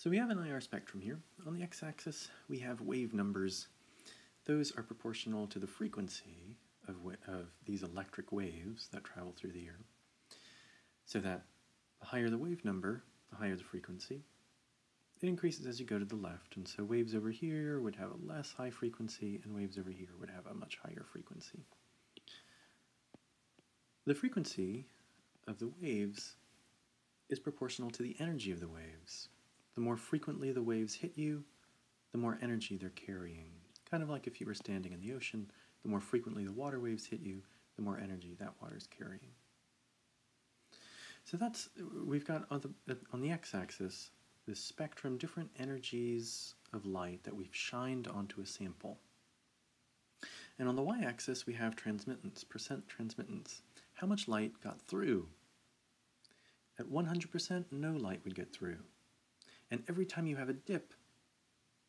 So we have an IR spectrum here. On the x-axis, we have wave numbers. Those are proportional to the frequency of these electric waves that travel through the air. So that the higher the wave number, the higher the frequency. It increases as you go to the left, and so waves over here would have a less high frequency, and waves over here would have a much higher frequency. The frequency of the waves is proportional to the energy of the waves. The more frequently the waves hit you, the more energy they're carrying. Kind of like if you were standing in the ocean, the more frequently the water waves hit you, the more energy that water's carrying. So we've got on the x-axis this spectrum, different energies of light that we've shined onto a sample. And on the y-axis we have transmittance, percent transmittance. How much light got through? At 100%, no light would get through. And every time you have a dip,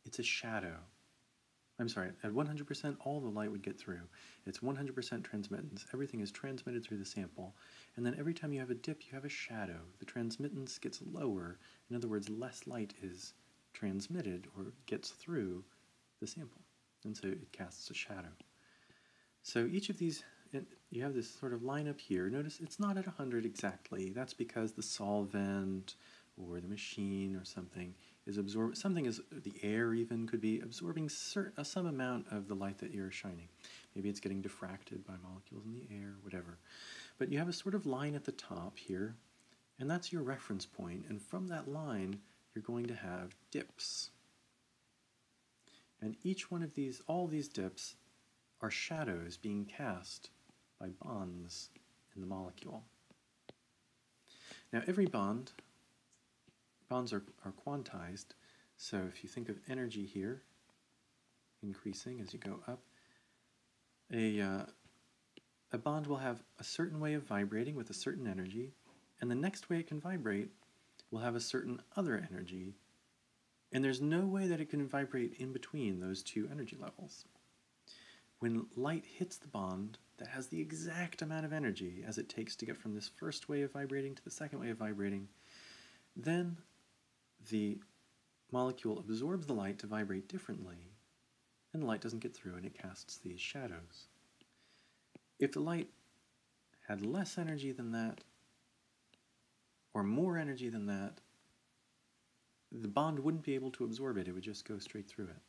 it's a shadow. I'm sorry, at 100%, all the light would get through. It's 100% transmittance. Everything is transmitted through the sample. And then every time you have a dip, you have a shadow. The transmittance gets lower. In other words, less light is transmitted or gets through the sample. And so it casts a shadow. So each of these, you have this sort of line up here. Notice it's not at 100 exactly. That's because the solvent or the machine or something is the air even could be absorbing some amount of the light that you're shining. Maybe it's getting diffracted by molecules in the air, whatever. But you have a sort of line at the top here, and that's your reference point. And from that line, you're going to have dips. And each one of these, all these dips, are shadows being cast by bonds in the molecule. Now every bonds are quantized, so if you think of energy here, increasing as you go up, a bond will have a certain way of vibrating with a certain energy, and the next way it can vibrate will have a certain other energy, and there's no way that it can vibrate in between those two energy levels. When light hits the bond that has the exact amount of energy as it takes to get from this first way of vibrating to the second way of vibrating, then the molecule absorbs the light to vibrate differently, and the light doesn't get through and it casts these shadows. If the light had less energy than that, or more energy than that, the bond wouldn't be able to absorb it, it would just go straight through it.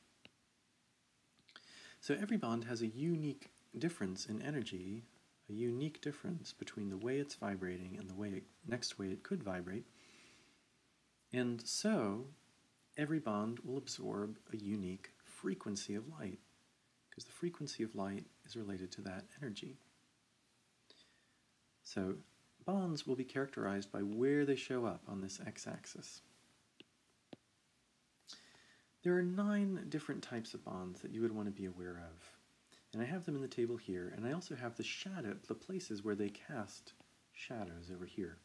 So every bond has a unique difference in energy, a unique difference between the way it's vibrating and the next way it could vibrate. And so every bond will absorb a unique frequency of light, because the frequency of light is related to that energy. So bonds will be characterized by where they show up on this x-axis. There are 9 different types of bonds that you would want to be aware of. And I have them in the table here, and I also have the places where they cast shadows over here.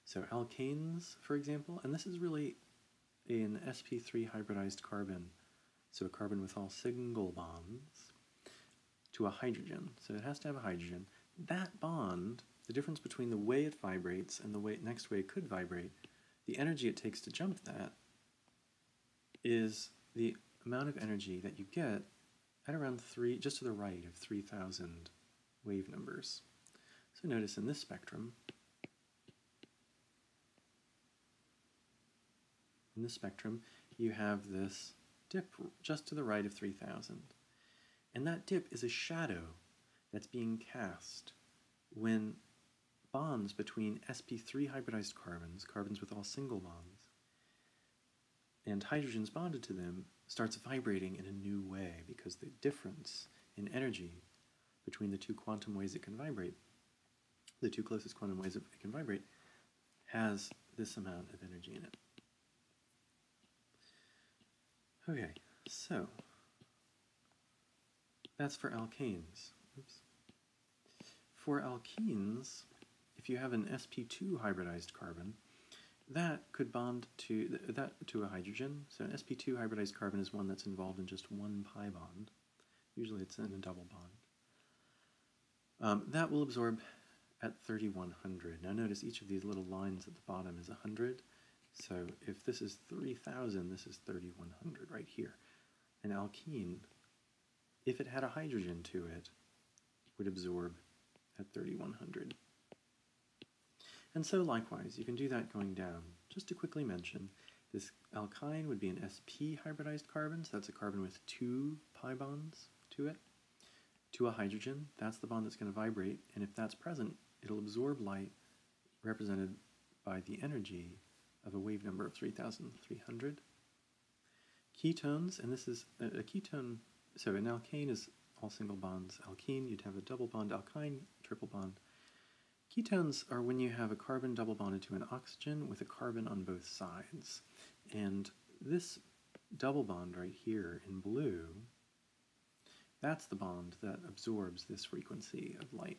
So alkanes, for example, and this is really an sp3 hybridized carbon, so a carbon with all single bonds, to a hydrogen. So it has to have a hydrogen. That bond, the difference between the way it vibrates and the next way it could vibrate, the energy it takes to jump that, is the amount of energy that you get at around just to the right of 3,000 wave numbers. So notice in this spectrum, you have this dip just to the right of 3,000. And that dip is a shadow that's being cast when bonds between sp3 hybridized carbons with all single bonds, and hydrogens bonded to them, starts vibrating in a new way because the difference in energy between the two quantum ways it can vibrate, the two closest quantum ways it can vibrate, has this amount of energy in it. Okay, so that's for alkanes. Oops. For alkenes, if you have an sp2 hybridized carbon, that could bond to a hydrogen. So an sp2 hybridized carbon is one that's involved in just one pi bond. Usually it's in a double bond. That will absorb at 3,100. Now notice each of these little lines at the bottom is 100. So if this is 3,000, this is 3,100 right here. An alkene, if it had a hydrogen to it, would absorb at 3,100. And so likewise, you can do that going down. Just to quickly mention, this alkyne would be an sp hybridized carbon, so that's a carbon with 2 pi bonds to it, to a hydrogen. That's the bond that's going to vibrate, and if that's present, it'll absorb light represented by the energy of a wave number of 3,300. Ketones, and this is a ketone, so an alkane is all single bonds. Alkene, you'd have a double bond. Alkyne, triple bond. Ketones are when you have a carbon double bonded to an oxygen with a carbon on both sides. And this double bond right here in blue, that's the bond that absorbs this frequency of light.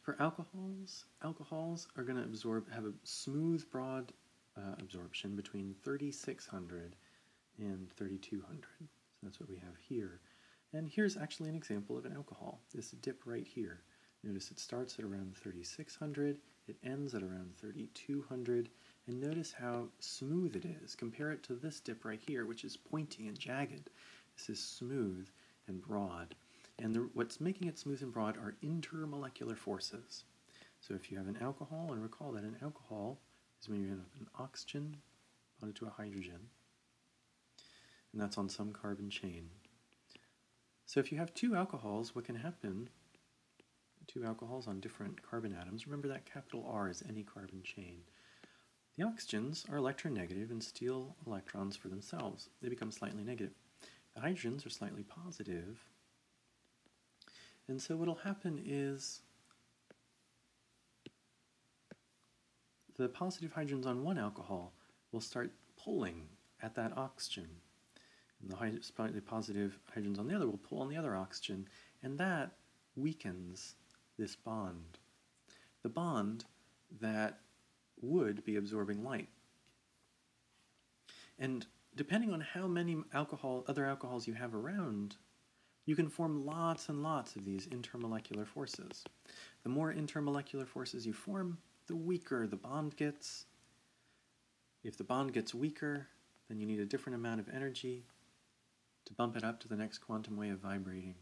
For alcohols, alcohols are going to have a smooth, broad absorption between 3,600 and 3,200. So that's what we have here. And here's actually an example of an alcohol, this dip right here. Notice it starts at around 3,600, it ends at around 3,200, and notice how smooth it is. Compare it to this dip right here, which is pointy and jagged. This is smooth and broad. And what's making it smooth and broad are intermolecular forces. So if you have an alcohol, and recall that an alcohol is when you have an oxygen bonded to a hydrogen, and that's on some carbon chain. So if you have 2 alcohols, what can happen? 2 alcohols on different carbon atoms. Remember that capital R is any carbon chain. The oxygens are electronegative and steal electrons for themselves. They become slightly negative. The hydrogens are slightly positive. And so what will happen is the positive hydrogens on one alcohol will start pulling at that oxygen. And the slightly positive hydrogens on the other will pull on the other oxygen, and that weakens this bond. The bond that would be absorbing light. And depending on how many other alcohols you have around, you can form lots and lots of these intermolecular forces. The more intermolecular forces you form, the weaker the bond gets. If the bond gets weaker, then you need a different amount of energy to bump it up to the next quantum way of vibrating.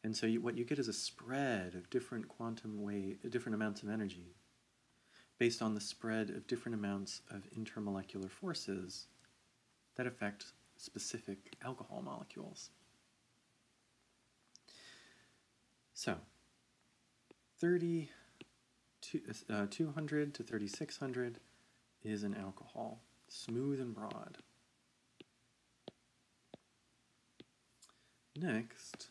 And so what you get is a spread of different different amounts of energy based on the spread of different amounts of intermolecular forces that affect specific alcohol molecules. So, 200 to 3,600 is an alcohol, smooth and broad. Next,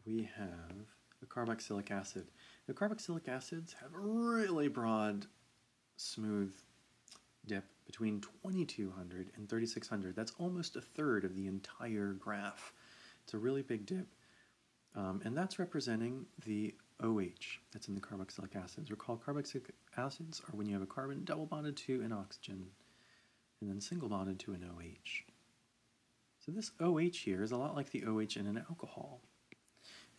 we have a carboxylic acid. The carboxylic acids have a really broad, smooth dip between 2,200 and 3,600. That's almost a third of the entire graph. It's a really big dip. And that's representing the OH that's in the carboxylic acids. Recall, carboxylic acids are when you have a carbon double bonded to an oxygen and then single bonded to an OH. So this OH here is a lot like the OH in an alcohol.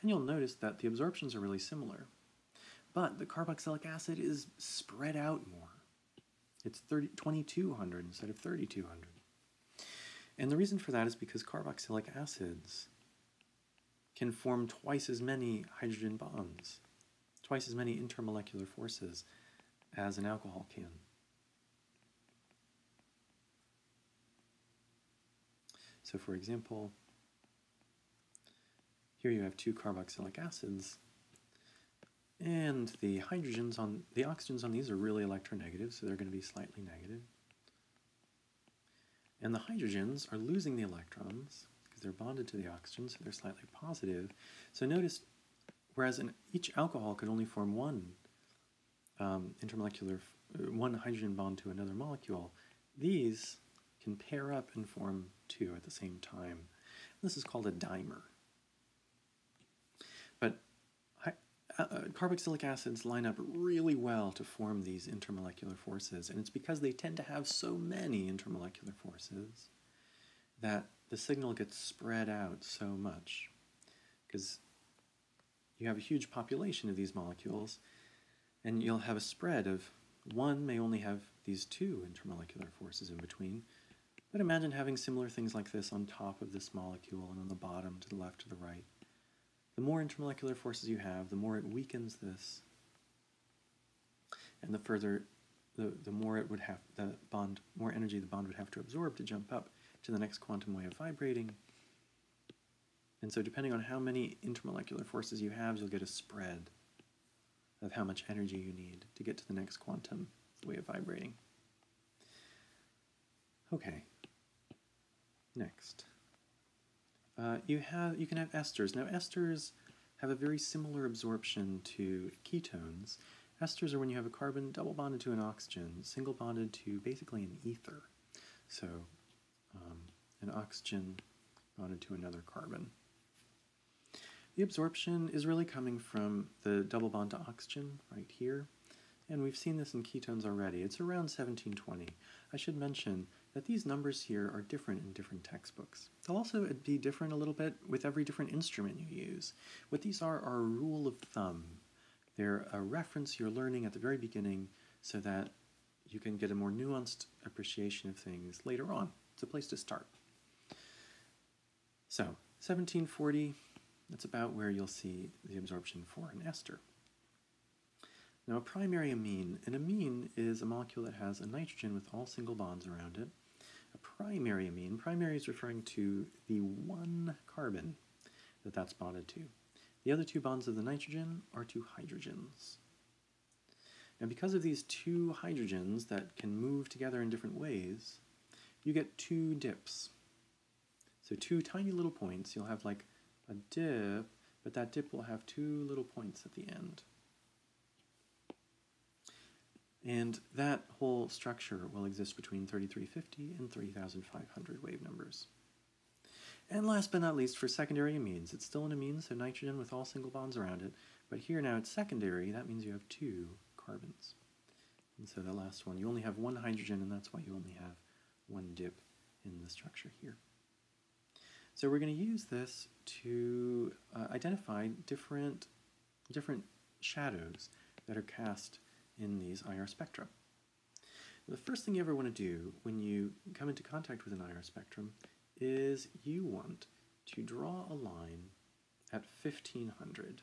And you'll notice that the absorptions are really similar. But the carboxylic acid is spread out more. It's 2,200 instead of 3,200. And the reason for that is because carboxylic acids can form twice as many hydrogen bonds, twice as many intermolecular forces as an alcohol can. So for example, here you have 2 carboxylic acids, and the oxygens on these are really electronegative, so they're going to be slightly negative. And the hydrogens are losing the electrons because they're bonded to the oxygen, so they're slightly positive. So notice, whereas each alcohol could only form one one hydrogen bond to another molecule, these can pair up and form 2 at the same time. This is called a dimer. But carboxylic acids line up really well to form these intermolecular forces, and it's because they tend to have so many intermolecular forces that the signal gets spread out so much. Because you have a huge population of these molecules, And you'll have a spread of one may only have these two intermolecular forces in between, but imagine having similar things like this on top of this molecule and on the bottom, to the left, to the right. The more intermolecular forces you have, the more it weakens this, and the further, the more it would have, more energy the bond would have to absorb to jump up to the next quantum way of vibrating. And so depending on how many intermolecular forces you have, you'll get a spread of how much energy you need to get to the next quantum way of vibrating. Okay, next. You can have esters. Now esters have a very similar absorption to ketones. Esters are when you have a carbon double bonded to an oxygen, single bonded to basically an ether. So an oxygen bonded to another carbon. The absorption is really coming from the double bond to oxygen right here, and we've seen this in ketones already. It's around 1720. I should mention that these numbers here are different in different textbooks. They'll also be different a little bit with every different instrument you use. What these are a rule of thumb. They're a reference you're learning at the very beginning so that you can get a more nuanced appreciation of things later on. It's a place to start. So, 1740, that's about where you'll see the absorption for an ester. Now, a primary amine. An amine is a molecule that has a nitrogen with all single bonds around it. A primary amine, primary is referring to the one carbon that that's bonded to. The other two bonds of the nitrogen are two hydrogens. And because of these two hydrogens that can move together in different ways, you get two dips. So two tiny little points. You'll have like a dip, but that dip will have two little points at the end. And that whole structure will exist between 3350 and 3500 wave numbers. And last but not least, for secondary amines, it's still an amine, so nitrogen with all single bonds around it, but here now it's secondary. That means you have two carbons. And so the last one, you only have one hydrogen, and that's why you only have one dip in the structure here. So we're going to use this to identify different shadows that are cast in these IR spectra. The first thing you ever want to do when you come into contact with an IR spectrum is you want to draw a line at 1500.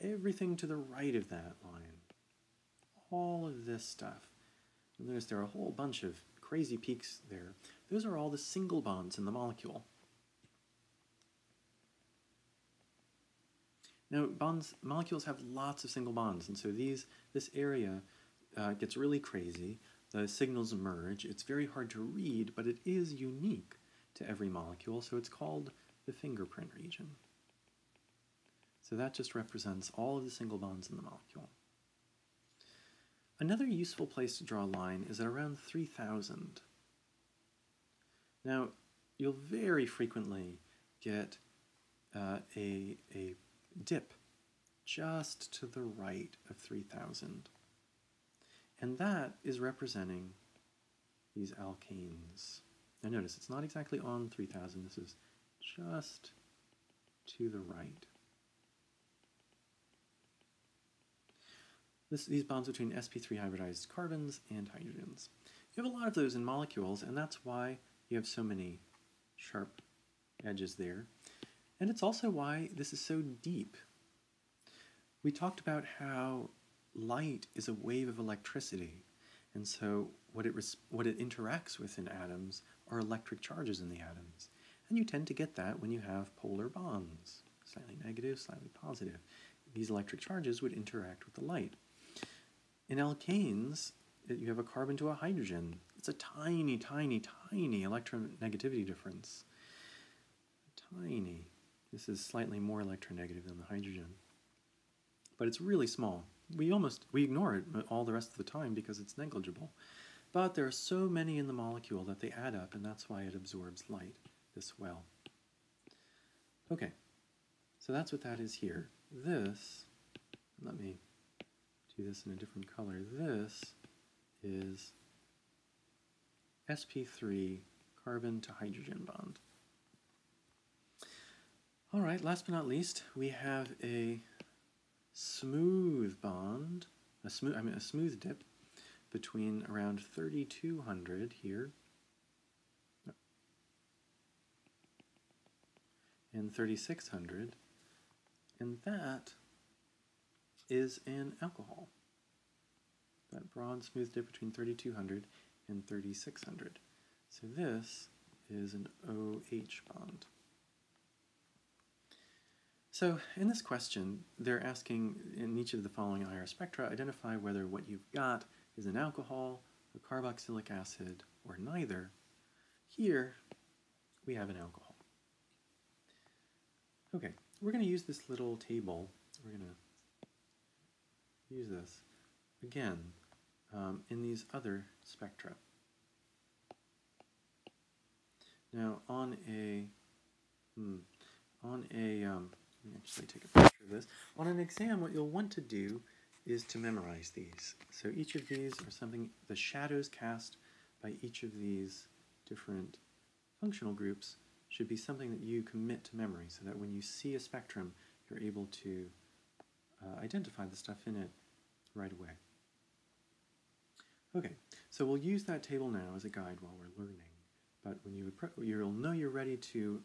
Everything to the right of that line, all of this stuff. You'll notice there are a whole bunch of crazy peaks there. Those are all the single bonds in the molecule. Now, molecules have lots of single bonds, and so this area gets really crazy. The signals emerge. It's very hard to read, but it is unique to every molecule, so it's called the fingerprint region. So that just represents all of the single bonds in the molecule. Another useful place to draw a line is at around 3000. Now, you'll very frequently get a dip just to the right of 3000. And that is representing these alkanes. Now notice, it's not exactly on 3000, this is just to the right. These bonds between sp3 hybridized carbons and hydrogens. You have a lot of those in molecules, and that's why you have so many sharp edges there. And it's also why this is so deep. We talked about how light is a wave of electricity, and so what it interacts with in atoms are electric charges in the atoms. And you tend to get that when you have polar bonds, slightly negative, slightly positive. These electric charges would interact with the light. In alkanes, you have a carbon to a hydrogen. It's a tiny, tiny, tiny electronegativity difference. Tiny. This is slightly more electronegative than the hydrogen. But it's really small. We ignore it all the rest of the time because it's negligible. But there are so many in the molecule that they add up, and that's why it absorbs light this well. Okay, so that's what that is here. This, let me do this in a different color. This is sp3 carbon to hydrogen bond. All right, last but not least, we have a smooth bond, a smooth dip between around 3200 here and 3600, and that is an alcohol. That broad smooth dip between 3200 and 3600. So this is an OH bond. So in this question, they're asking in each of the following IR spectra, identify whether what you've got is an alcohol, a carboxylic acid, or neither. Here, we have an alcohol. Okay, we're going to use this little table. We're going to use this again in these other spectra. Now, on a let me actually take a picture of this. On an exam, what you'll want to do is to memorize these. So each of these are something, the shadows cast by each of these different functional groups should be something that you commit to memory, so that when you see a spectrum, you're able to identify the stuff in it right away. Okay, so we'll use that table now as a guide while we're learning. But when you'll know you're ready to,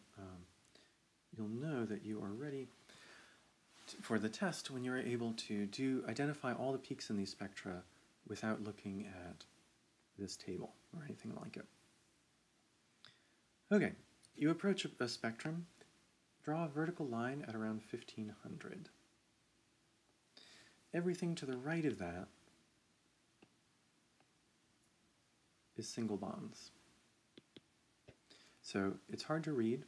you'll know that you are ready for the test when you're able to identify all the peaks in these spectra without looking at this table or anything like it. Okay, you approach a spectrum, draw a vertical line at around 1500. Everything to the right of that is single bonds. So it's hard to read.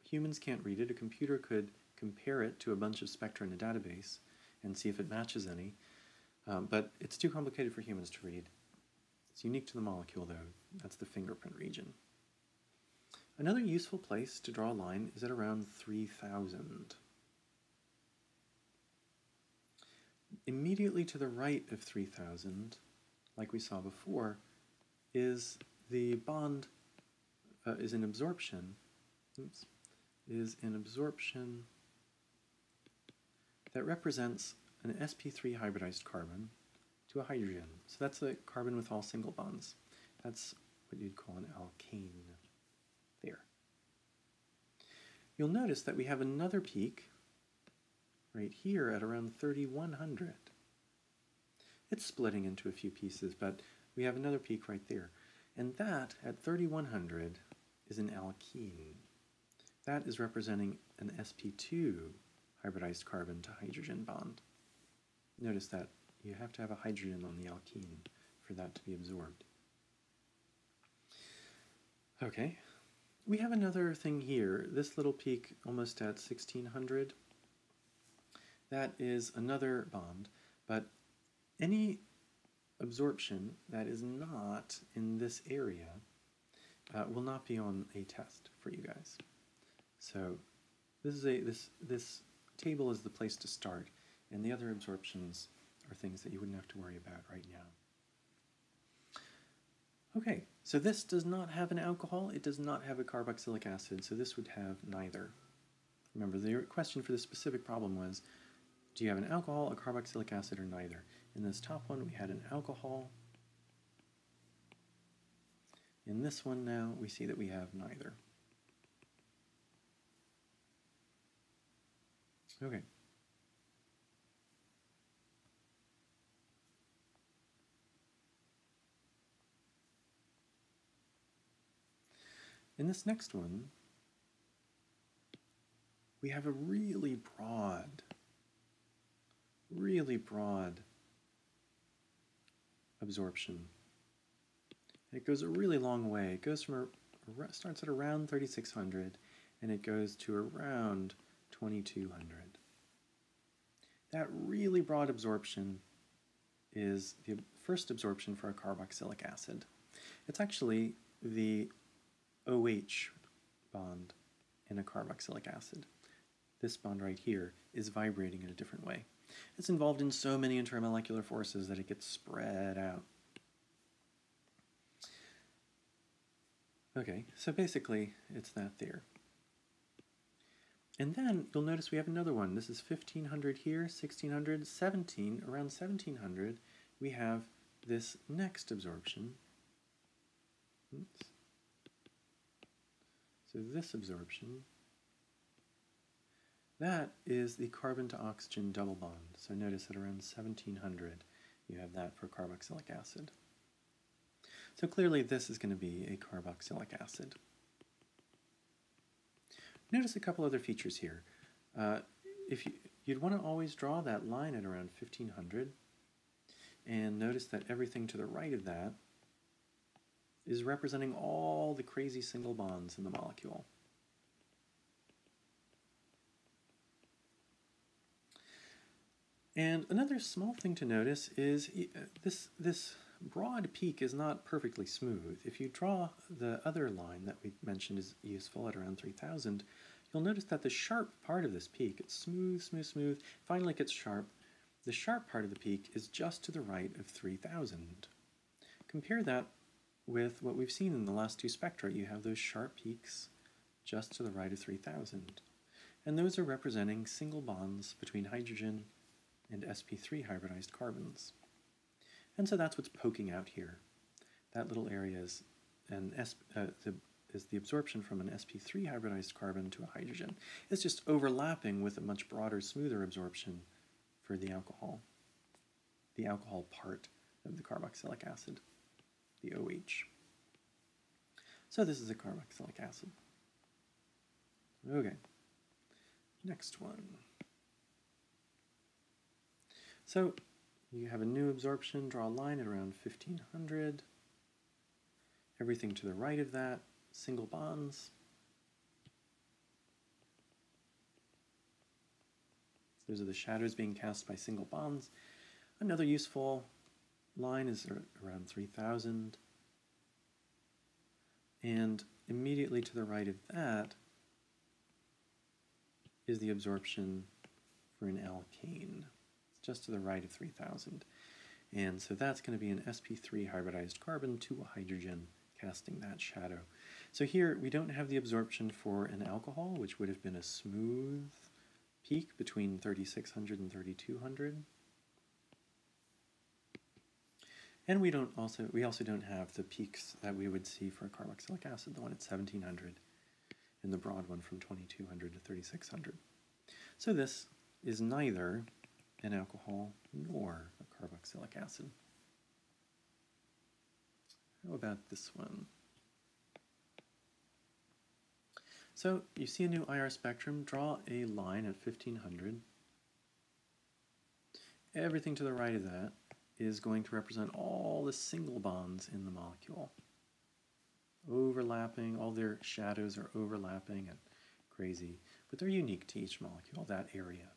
Humans can't read it. A computer could compare it to a bunch of spectra in a database and see if it matches any, but it's too complicated for humans to read. It's unique to the molecule, though. That's the fingerprint region. Another useful place to draw a line is at around 3000. Immediately to the right of 3000, like we saw before, is the bond, is an absorption, that represents an sp3 hybridized carbon to a hydrogen. So that's a carbon with all single bonds. That's what you'd call an alkane there. You'll notice that we have another peak right here at around 3100. It's splitting into a few pieces, but we have another peak right there. And that, at 3100, is an alkene. That is representing an sp2 hybridized carbon to hydrogen bond. Notice that you have to have a hydrogen on the alkene for that to be absorbed. Okay, we have another thing here. This little peak almost at 1600, that is another bond, but any absorption that is not in this area will not be on a test for you guys. So this table is the place to start, and the other absorptions are things that you wouldn't have to worry about right now. Okay, so this does not have an alcohol, it does not have a carboxylic acid, so this would have neither. Remember, the question for this specific problem was, do you have an alcohol, a carboxylic acid, or neither? In this top one, we had an alcohol. In this one now, we see that we have neither. Okay. In this next one, we have a really broad absorption. It goes a really long way. It goes from starts at around 3600 and it goes to around 2200. That really broad absorption is the first absorption for a carboxylic acid. It's actually the OH bond in a carboxylic acid. This bond right here is vibrating in a different way. It's involved in so many intermolecular forces that it gets spread out. Okay, so basically it's that there. And then you'll notice we have another one. This is 1500 here, 1600, 17. Around 1700, we have this next absorption. Oops. So this absorption, that is the carbon to oxygen double bond. So notice that around 1700, you have that for carboxylic acid. So clearly this is going to be a carboxylic acid. Notice a couple other features here. You'd want to always draw that line at around 1500, and notice that everything to the right of that is representing all the crazy single bonds in the molecule. And another small thing to notice is this broad peak is not perfectly smooth. If you draw the other line that we mentioned is useful at around 3000, you'll notice that the sharp part of this peak, it's smooth, smooth, smooth, finally it gets sharp. The sharp part of the peak is just to the right of 3000. Compare that with what we've seen in the last two spectra. You have those sharp peaks just to the right of 3000. And those are representing single bonds between hydrogen and sp3 hybridized carbons. And so that's what's poking out here. That little area is the absorption from an sp3 hybridized carbon to a hydrogen. It's just overlapping with a much broader, smoother absorption for the alcohol part of the carboxylic acid, the OH. So this is a carboxylic acid. Okay, next one. So you have a new absorption, draw a line at around 1500. Everything to the right of that, single bonds. Those are the shadows being cast by single bonds. Another useful line is around 3000. And immediately to the right of that is the absorption for an alkane. It's just to the right of 3000. And so that's going to be an sp3 hybridized carbon to a hydrogen, casting that shadow. So here we don't have the absorption for an alcohol, which would have been a smooth peak between 3600 and 3200. And we also don't have the peaks that we would see for a carboxylic acid, the one at 1700 and the broad one from 2200 to 3600. So this is neither an alcohol nor a carboxylic acid. How about this one? So you see a new IR spectrum, draw a line at 1500. Everything to the right of that is going to represent all the single bonds in the molecule. Overlapping, all their shadows are overlapping and crazy, but they're unique to each molecule, that area.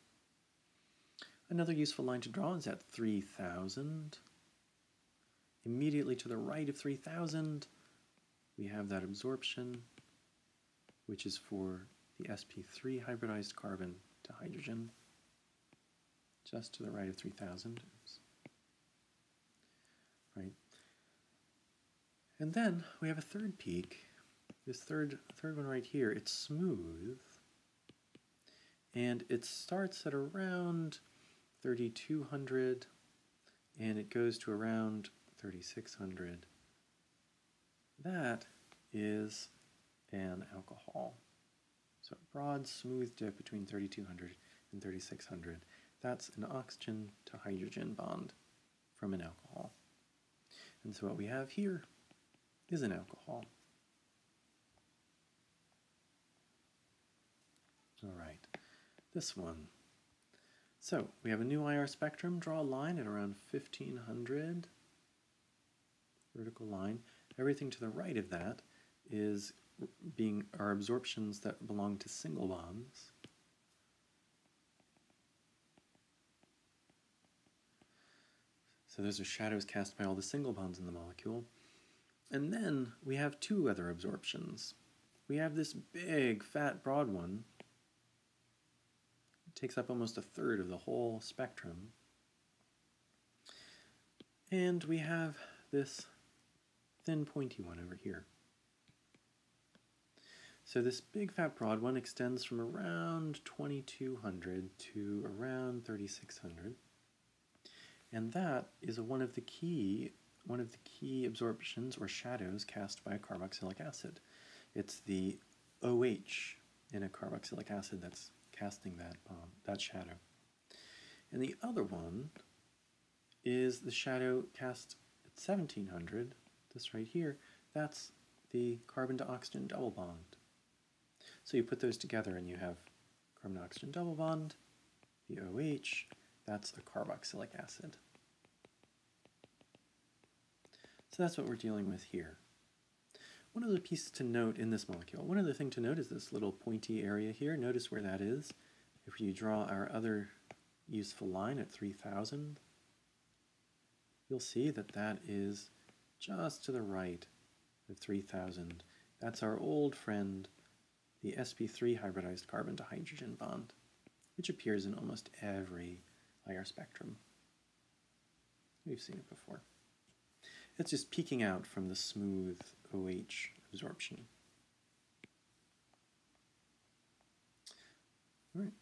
Another useful line to draw is at 3000. Immediately to the right of 3000, we have that absorption, which is for the sp3 hybridized carbon to hydrogen, just to the right of 3000. Oops. Right. And then we have a third peak, this third one right here. It's smooth, and it starts at around 3200, and it goes to around 3600. That is an alcohol. So a broad, smooth dip between 3200 and 3600. That's an oxygen to hydrogen bond from an alcohol. And so what we have here is an alcohol. All right, this one. So we have a new IR spectrum. Draw a line at around 1500, vertical line. Everything to the right of that is are absorptions that belong to single bonds. So those are shadows cast by all the single bonds in the molecule. And then we have two other absorptions. We have this big, fat, broad one. It takes up almost a third of the whole spectrum. And we have this thin, pointy one over here. So this big fat broad one extends from around 2200 to around 3600. And that is one of the key absorptions or shadows cast by a carboxylic acid. It's the OH in a carboxylic acid that's casting that shadow. And the other one is the shadow cast at 1700, this right here. That's the carbon to oxygen double bond. So you put those together and you have carbon to oxygen double bond, the OH, that's a carboxylic acid. So that's what we're dealing with here. One other piece to note in this molecule, one other thing to note is this little pointy area here. Notice where that is. If you draw our other useful line at 3000, you'll see that that is just to the right of 3000. That's our old friend, the sp3 hybridized carbon to hydrogen bond, which appears in almost every IR spectrum. We've seen it before. It's just peeking out from the smooth OH absorption. All right.